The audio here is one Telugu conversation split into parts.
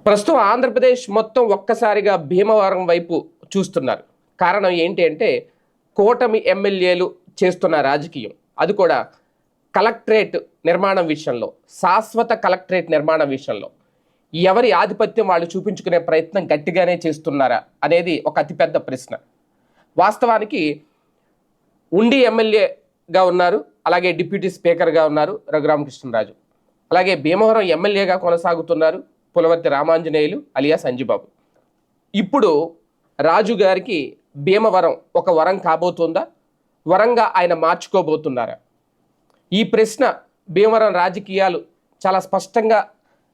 ప్రస్తుతం ఆంధ్రప్రదేశ్ మొత్తం ఒక్కసారిగా భీమవరం వైపు చూస్తున్నారు. కారణం ఏంటి అంటే కూటమి ఎమ్మెల్యేలు చేస్తున్న రాజకీయం. అది కూడా కలెక్టరేట్ నిర్మాణం విషయంలో, శాశ్వత కలెక్టరేట్ నిర్మాణం విషయంలో ఎవరి ఆధిపత్యం వాళ్ళు చూపించుకునే ప్రయత్నం గట్టిగానే చేస్తున్నారా అనేది ఒక అతిపెద్ద ప్రశ్న. వాస్తవానికి ఉండి ఎమ్మెల్యేగా ఉన్నారు, అలాగే డిప్యూటీ స్పీకర్గా ఉన్నారు రఘురామకృష్ణరాజు. అలాగే భీమవరం ఎమ్మెల్యేగా కొనసాగుతున్నారు పులవర్తి రామాంజనేయులు అలియాస్ అంజిబాబు. ఇప్పుడు రాజు గారికి భీమవరం ఒక వరం కాబోతుందా? వరంగా ఆయన మార్చుకోబోతున్నారా? ఈ ప్రశ్న భీమవరం రాజకీయాలు చాలా స్పష్టంగా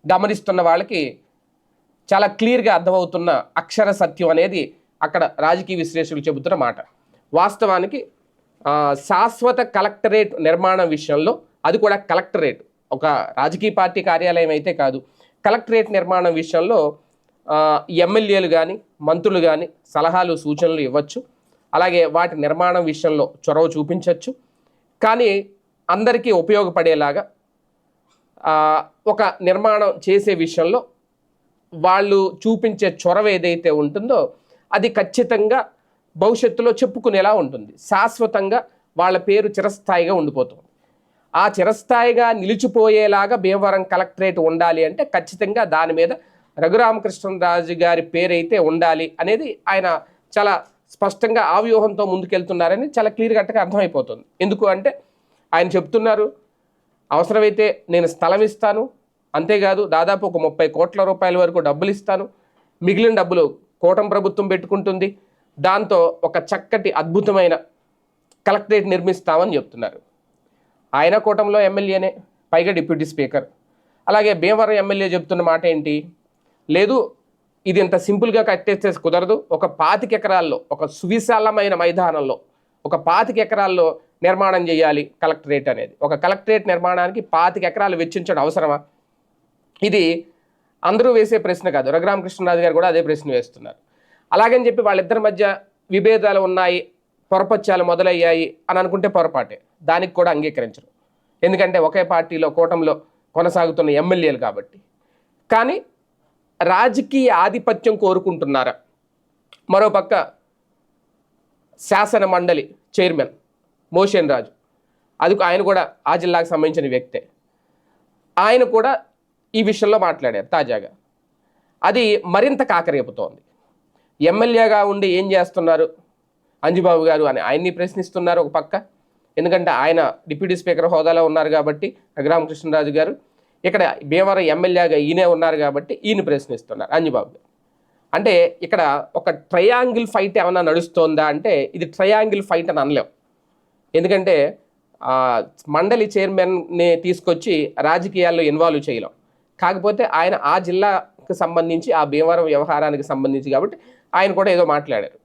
గమనిస్తున్న వాళ్ళకి చాలా క్లియర్గా అర్థమవుతున్న అక్షర సత్యం అనేది అక్కడ రాజకీయ విశ్లేషకులు చెబుతున్న మాట. వాస్తవానికి శాశ్వత కలెక్టరేట్ నిర్మాణం విషయంలో, అది కూడా కలెక్టరేట్ ఒక రాజకీయ పార్టీ కార్యాలయం అయితే కాదు, కలెక్టరేట్ నిర్మాణం విషయంలో ఎమ్మెల్యేలు కానీ మంత్రులు కానీ సలహాలు సూచనలు ఇవ్వచ్చు. అలాగే వాటి నిర్మాణం విషయంలో చొరవ చూపించవచ్చు. కానీ అందరికీ ఉపయోగపడేలాగా ఒక నిర్మాణం చేసే విషయంలో వాళ్ళు చూపించే చొరవ ఏదైతే ఉంటుందో అది ఖచ్చితంగా భవిష్యత్తులో చెప్పుకునేలా ఉంటుంది. శాశ్వతంగా వాళ్ళ పేరు చిరస్థాయిగా ఉండిపోతుంది. ఆ చిరస్థాయిగా నిలిచిపోయేలాగా భీమవరం కలెక్టరేట్ ఉండాలి అంటే ఖచ్చితంగా దాని మీద రఘురామకృష్ణరాజు గారి పేరైతే ఉండాలి అనేది ఆయన చాలా స్పష్టంగా ఆ వ్యూహంతో ముందుకెళ్తున్నారని చాలా క్లియర్ కట్గా అర్థమైపోతుంది. ఎందుకు అంటే ఆయన చెప్తున్నారు, అవసరమైతే నేను స్థలం ఇస్తాను, అంతేకాదు దాదాపు ఒక 30 కోట్ల రూపాయల వరకు డబ్బులు ఇస్తాను, మిగిలిన డబ్బులు కూటమి ప్రభుత్వం పెట్టుకుంటుంది, దాంతో ఒక చక్కటి అద్భుతమైన కలెక్టరేట్ నిర్మిస్తామని చెప్తున్నారు. ఆయన కూటమిలో ఎమ్మెల్యేనే, పైగా డిప్యూటీ స్పీకర్. అలాగే భీమవరం ఎమ్మెల్యే చెప్తున్న మాట ఏంటి? లేదు, ఇది ఇంత సింపుల్గా కట్టేస్తే కుదరదు, ఒక 25 ఎకరాల్లో, ఒక సువిశాలమైన మైదానంలో ఒక 25 ఎకరాల్లో నిర్మాణం చేయాలి కలెక్టరేట్ అనేది. ఒక కలెక్టరేట్ నిర్మాణానికి 25 ఎకరాలు వెచ్చించడం అవసరమా? ఇది అందరూ వేసే ప్రశ్న కాదు, రఘురామకృష్ణరాజు గారు కూడా అదే ప్రశ్న వేస్తున్నారు. అలాగని చెప్పి వాళ్ళిద్దరి మధ్య విభేదాలు ఉన్నాయి, పొరపత్యాలు మొదలయ్యాయి అని అనుకుంటే పొరపాటే. దానికి కూడా అంగీకరించరు, ఎందుకంటే ఒకే పార్టీలో కూటమిలో కొనసాగుతున్న ఎమ్మెల్యేలు కాబట్టి. కానీ రాజకీయ ఆధిపత్యం కోరుకుంటున్నారా? మరోపక్క శాసన మండలి చైర్మన్ మోషన్ రాజు, ఆయన కూడా ఆ జిల్లాకు సంబంధించిన వ్యక్తే. ఆయన కూడా ఈ విషయంలో మాట్లాడారు తాజాగా. అది మరింత కాకరేపుతోంది. ఎమ్మెల్యేగా ఉండి ఏం చేస్తున్నారు అంజిబాబు గారు అని ఆయన్ని ప్రశ్నిస్తున్నారు ఒక పక్క. ఎందుకంటే ఆయన డిప్యూటీ స్పీకర్ హోదాలో ఉన్నారు కాబట్టి రఘురామకృష్ణరాజు గారు, ఇక్కడ భీమవరం ఎమ్మెల్యేగా ఈయనే ఉన్నారు కాబట్టి ఈయన ప్రశ్నిస్తున్నారు అంజిబాబు గారు. అంటే ఇక్కడ ఒక ట్రయాంగిల్ ఫైట్ ఏమన్నా నడుస్తోందా అంటే ఇది ట్రయాంగిల్ ఫైట్ అని అనలేం. ఎందుకంటే మండలి చైర్మన్ని తీసుకొచ్చి రాజకీయాల్లో ఇన్వాల్వ్ చేయలేం. కాకపోతే ఆయన ఆ జిల్లాకు సంబంధించి, ఆ భీమవరం వ్యవహారానికి సంబంధించి కాబట్టి ఆయన కూడా ఏదో మాట్లాడారు.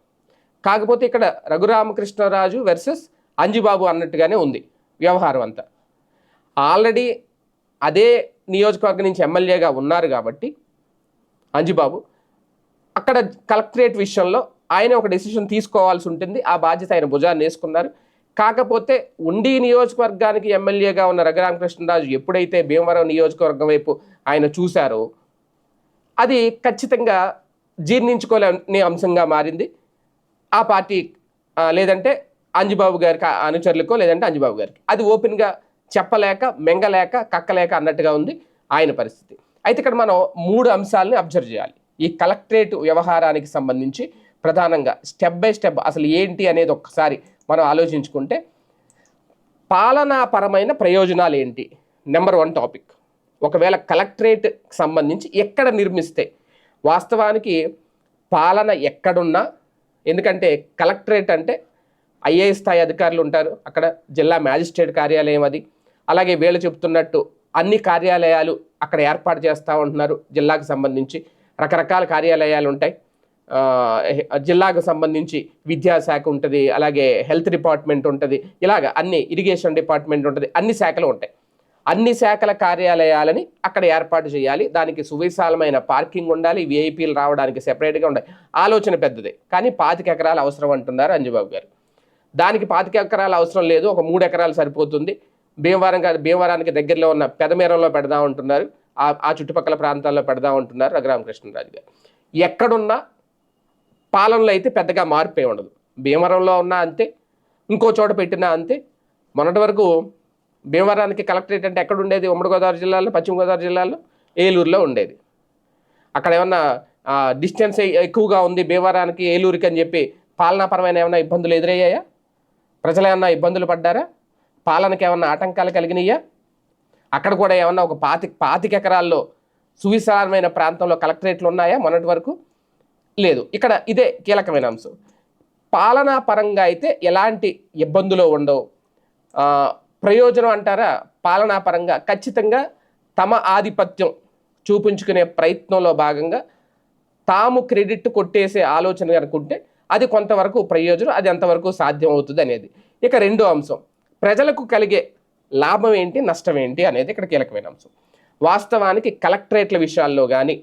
కాకపోతే ఇక్కడ రఘురామకృష్ణరాజు వర్సెస్ అంజిబాబు అన్నట్టుగానే ఉంది వ్యవహారం అంతా. ఆల్రెడీ అదే నియోజకవర్గం నుంచి ఎమ్మెల్యేగా ఉన్నారు కాబట్టి అంజిబాబు అక్కడ కలెక్టరేట్ విషయంలో ఆయన ఒక డెసిషన్ తీసుకోవాల్సి ఉంటుంది. ఆ బాధ్యత ఆయన భుజాన్ని వేసుకున్నారు. కాకపోతే ఉండి నియోజకవర్గానికి ఎమ్మెల్యేగా ఉన్న రఘురామకృష్ణరాజు ఎప్పుడైతే భీమవరం నియోజకవర్గం వైపు ఆయన చూశారో అది ఖచ్చితంగా జీర్ణించుకోలేని అంశంగా మారింది ఆ పార్టీ, లేదంటే అంజిబాబు గారికి అనుచరులకో, లేదంటే అంజిబాబు గారికి. అది ఓపెన్గా చెప్పలేక, మెంగలేక, కక్కలేక అన్నట్టుగా ఉంది ఆయన పరిస్థితి. అయితే ఇక్కడ మనం 3 అంశాలని అబ్జర్వ్ చేయాలి ఈ కలెక్టరేట్ వ్యవహారానికి సంబంధించి. ప్రధానంగా స్టెప్ బై స్టెప్ అసలు ఏంటి అనేది ఒక్కసారి మనం ఆలోచించుకుంటే, పాలనాపరమైన ప్రయోజనాలు ఏంటి? Number 1 topic. ఒకవేళ కలెక్టరేట్ సంబంధించి ఎక్కడ నిర్మిస్తే, వాస్తవానికి పాలన ఎక్కడున్నా, ఎందుకంటే కలెక్టరేట్ అంటే ఐఏఎస్ స్థాయి అధికారులు ఉంటారు అక్కడ, జిల్లా మ్యాజిస్ట్రేట్ కార్యాలయం అది. అలాగే వీళ్ళు చెప్తున్నట్టు అన్ని కార్యాలయాలు అక్కడ ఏర్పాటు చేస్తూ ఉంటున్నారు. జిల్లాకు సంబంధించి రకరకాల కార్యాలయాలు ఉంటాయి. జిల్లాకు సంబంధించి విద్యాశాఖ ఉంటుంది, అలాగే హెల్త్ డిపార్ట్మెంట్ ఉంటుంది, ఇలాగ అన్ని, ఇరిగేషన్ డిపార్ట్మెంట్ ఉంటుంది, అన్ని శాఖలు ఉంటాయి. అన్ని శాఖల కార్యాలయాలని అక్కడ ఏర్పాటు చేయాలి. దానికి సువిశాలమైన పార్కింగ్ ఉండాలి, విఐపీలు రావడానికి సెపరేట్గా ఉండాలి. ఆలోచన పెద్దదే, కానీ 25 ఎకరాలు అవసరం అంటున్నారు అంజిబాబు గారు. దానికి 25 ఎకరాలు అవసరం లేదు, ఒక 3 ఎకరాలు సరిపోతుంది. భీమవరానికి దగ్గరలో ఉన్న పెదమేరంలో పెడదాం అంటున్నారు. ఆ చుట్టుపక్కల ప్రాంతాల్లో పెడదాం అంటున్నారు రఘురామకృష్ణరాజు గారు. ఎక్కడున్నా పాలనలో అయితే పెద్దగా మార్పే ఉండదు. భీమవరంలో ఉన్నా అంతే, ఇంకో చోట పెట్టినా అంతే. మొన్నటి వరకు భీమవరానికి కలెక్టరేట్ అంటే ఎక్కడ ఉండేది? ఉమ్మడి గోదావరి జిల్లాలో, పశ్చిమ గోదావరి జిల్లాలో ఏలూరులో ఉండేది. అక్కడ ఏమన్నా డిస్టెన్స్ ఎక్కువగా ఉంది భీమవరానికి ఏలూరుకి అని చెప్పి పాలనాపరమైన ఏమైనా ఇబ్బందులు ఎదురయ్యాయా? ప్రజలు ఏమన్నా ఇబ్బందులు పడ్డారా? పాలనకి ఏమన్నా ఆటంకాలు కలిగినాయా? అక్కడ కూడా ఏమన్నా ఒక 25 ఎకరాల్లో సువిశాలమైన ప్రాంతంలో కలెక్టరేట్లు ఉన్నాయా మొన్నటి వరకు? లేదు. ఇక్కడ ఇదే కీలకమైన అంశం. పాలనా పరంగా అయితే ఎలాంటి ఇబ్బందులు ఉండవు. ప్రయోజనం అంటారా? పాలనా పరంగా ఖచ్చితంగా తమ ఆధిపత్యం చూపించుకునే ప్రయత్నంలో భాగంగా తాము క్రెడిట్ కొట్టేసే ఆలోచన అనుకుంటే అది కొంతవరకు ప్రయోజనం, అది ఎంతవరకు సాధ్యం అవుతుంది అనేది. ఇక రెండో అంశం, ప్రజలకు కలిగే లాభం ఏంటి, నష్టం ఏంటి అనేది ఇక్కడ కీలకమైన అంశం. వాస్తవానికి కలెక్టరేట్ల విషయాల్లో కానీ,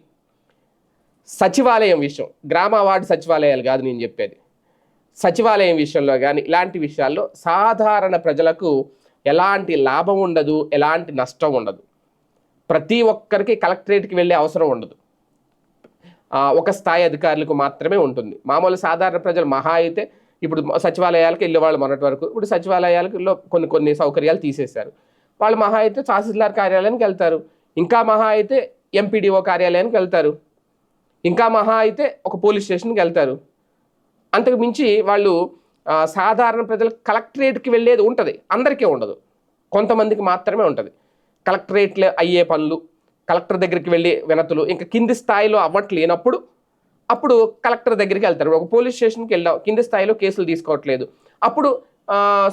సచివాలయం విషయం, గ్రామ వార్డు సచివాలయాలు కాదు నేను చెప్పేది, సచివాలయం విషయంలో కానీ ఇలాంటి విషయాల్లో సాధారణ ప్రజలకు ఎలాంటి లాభం ఉండదు, ఎలాంటి నష్టం ఉండదు. ప్రతి ఒక్కరికి కలెక్టరేట్కి వెళ్ళే అవసరం ఉండదు. ఒక స్థాయి అధికారులకు మాత్రమే ఉంటుంది. మామూలు సాధారణ ప్రజలు మహా అయితే ఇప్పుడు సచివాలయాలకు వెళ్ళేవాళ్ళు మొన్నటి వరకు. ఇప్పుడు సచివాలయాలలో కొన్ని సౌకర్యాలు తీసేశారు. వాళ్ళు మహా అయితే తహసీల్దార్ కార్యాలయానికి వెళ్తారు, ఇంకా మహా అయితే ఎంపీడీఓ కార్యాలయానికి వెళ్తారు, ఇంకా మహా అయితే ఒక పోలీస్ స్టేషన్కి వెళ్తారు. అంతకు మించి వాళ్ళు సాధారణ ప్రజలు కలెక్టరేట్కి వెళ్ళేది ఉంటుంది, అందరికీ ఉండదు, కొంతమందికి మాత్రమే ఉంటుంది. కలెక్టరేట్లో అయ్యే పనులు, కలెక్టర్ దగ్గరికి వెళ్ళి వినతులు ఇంకా కింది స్థాయిలో అవ్వట్లేనప్పుడు అప్పుడు కలెక్టర్ దగ్గరికి వెళ్తారు. ఒక పోలీస్ స్టేషన్కి వెళ్ళాం, కింది స్థాయిలో కేసులు తీసుకోవట్లేదు, అప్పుడు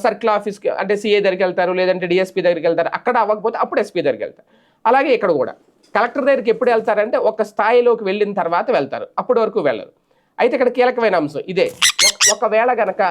సర్కిల్ ఆఫీస్కి అంటే సిఏ దగ్గరికి వెళ్తారు, లేదంటే డిఎస్పీ దగ్గరికి వెళ్తారు. అక్కడ అవ్వకపోతే అప్పుడు ఎస్పీ దగ్గరికి వెళ్తారు. అలాగే ఇక్కడ కూడా కలెక్టర్ దగ్గరికి ఎప్పుడు వెళ్తారంటే ఒక స్థాయిలోకి వెళ్ళిన తర్వాత వెళ్తారు, అప్పటి వరకు వెళ్ళరు. అయితే ఇక్కడ కీలకమైన అంశం ఇదే. ఒకవేళ గనక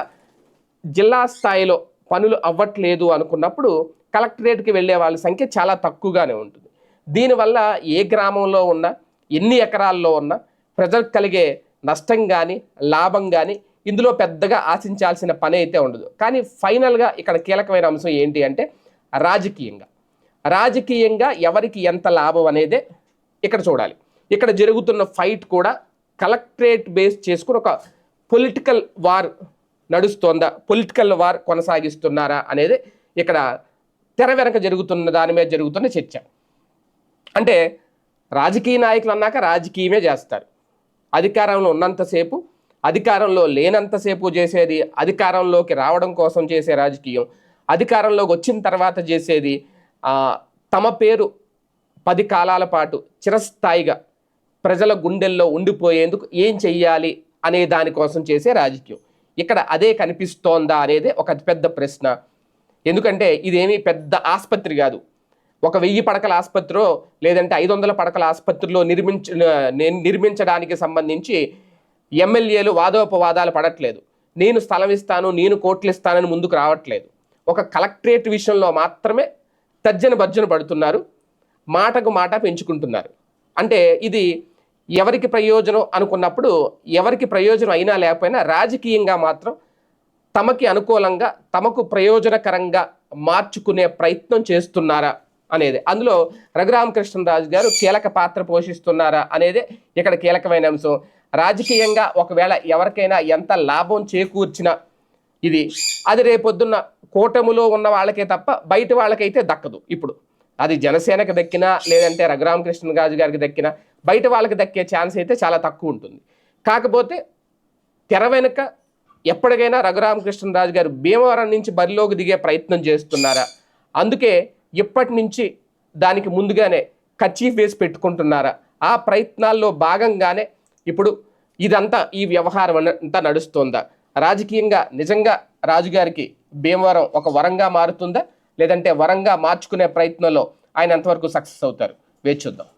జిల్లా స్థాయిలో పనులు అవ్వట్లేదు అనుకున్నప్పుడు కలెక్టరేట్కి వెళ్ళే వాళ్ళ సంఖ్య చాలా తక్కువగానే ఉంటుంది. దీనివల్ల ఏ గ్రామంలో ఉన్నా, ఎన్ని ఎకరాల్లో ఉన్నా ప్రజలకు కలిగే నష్టం కానీ లాభం కానీ ఇందులో పెద్దగా ఆశించాల్సిన పని అయితే ఉండదు. కానీ ఫైనల్గా ఇక్కడ కీలకమైన అంశం ఏంటి అంటే రాజకీయంగా ఎవరికి ఎంత లాభం అనేదే ఇక్కడ చూడాలి. ఇక్కడ జరుగుతున్న ఫైట్ కూడా కలెక్టరేట్ బేస్ చేసుకుని ఒక పొలిటికల్ వార్ నడుస్తోందా, పొలిటికల్ వార్ కొనసాగిస్తున్నారా అనేది ఇక్కడ తెర వెనక జరుగుతున్న దాని మీద జరుగుతున్న చర్చ. అంటే రాజకీయ నాయకులు అన్నాక రాజకీయమే చేస్తారు. అధికారంలో ఉన్నంతసేపు, అధికారంలో లేనంతసేపు చేసేది అధికారంలోకి రావడం కోసం చేసే రాజకీయం, అధికారంలోకి వచ్చిన తర్వాత చేసేది తమ పేరు 10 కాలాల పాటు చిరస్థాయిగా ప్రజల గుండెల్లో ఉండిపోయేందుకు ఏం చెయ్యాలి అనే దానికోసం చేసే రాజకీయం. ఇక్కడ అదే కనిపిస్తోందా అనేదే ఒక అతిపెద్ద ప్రశ్న. ఎందుకంటే ఇదేమీ పెద్ద ఆసుపత్రి కాదు. ఒక 1000 పడకల ఆసుపత్రిలో లేదంటే 500 పడకల ఆసుపత్రిలో నిర్మించడానికి సంబంధించి ఎమ్మెల్యేలు వాదోపవాదాలు పడట్లేదు. నేను స్థలం ఇస్తాను, నేను కోట్లు ఇస్తానని ముందుకు రావట్లేదు. ఒక కలెక్టరేట్ విషయంలో మాత్రమే తర్జన భర్జన పడుతున్నారు, మాటకు మాట పెంచుకుంటున్నారు. అంటే ఇది ఎవరికి ప్రయోజనం అనుకున్నప్పుడు, ఎవరికి ప్రయోజనం అయినా లేకపోయినా రాజకీయంగా మాత్రం తమకి అనుకూలంగా, తమకు ప్రయోజనకరంగా మార్చుకునే ప్రయత్నం చేస్తున్నారా అనేది, అందులో రఘురామకృష్ణరాజు గారు కీలక పాత్ర పోషిస్తున్నారా అనేదే ఇక్కడ కీలకమైన అంశం. రాజకీయంగా ఒకవేళ ఎవరికైనా ఎంత లాభం చేకూర్చినా ఇది అది రేపొద్దున్న కూటమిలో ఉన్న వాళ్ళకే తప్ప బయట వాళ్ళకైతే దక్కదు. ఇప్పుడు అది జనసేనకు దక్కినా లేదంటే రఘురామకృష్ణరాజు గారికి దక్కినా బయట వాళ్ళకి దక్కే ఛాన్స్ అయితే చాలా తక్కువ ఉంటుంది. కాకపోతే తెర వెనుక ఎప్పటికైనా రఘురామకృష్ణరాజు గారు భీమవరం నుంచి బరిలోకి దిగే ప్రయత్నం చేస్తున్నారా, అందుకే ఇప్పటి నుంచి దానికి ముందుగానే కర్చీఫ్ వేసి పెట్టుకుంటున్నారా, ఆ ప్రయత్నాల్లో భాగంగానే ఇప్పుడు ఇదంతా ఈ వ్యవహారం అంతా నడుస్తుందా, రాజకీయంగా నిజంగా రాజుగారికి భీమవరం ఒక వరంగా మారుతుందా, లేదంటే వరంగా మార్చుకునే ప్రయత్నంలో ఆయన ఎంతవరకు సక్సెస్ అవుతారు, వేచి చూద్దాం.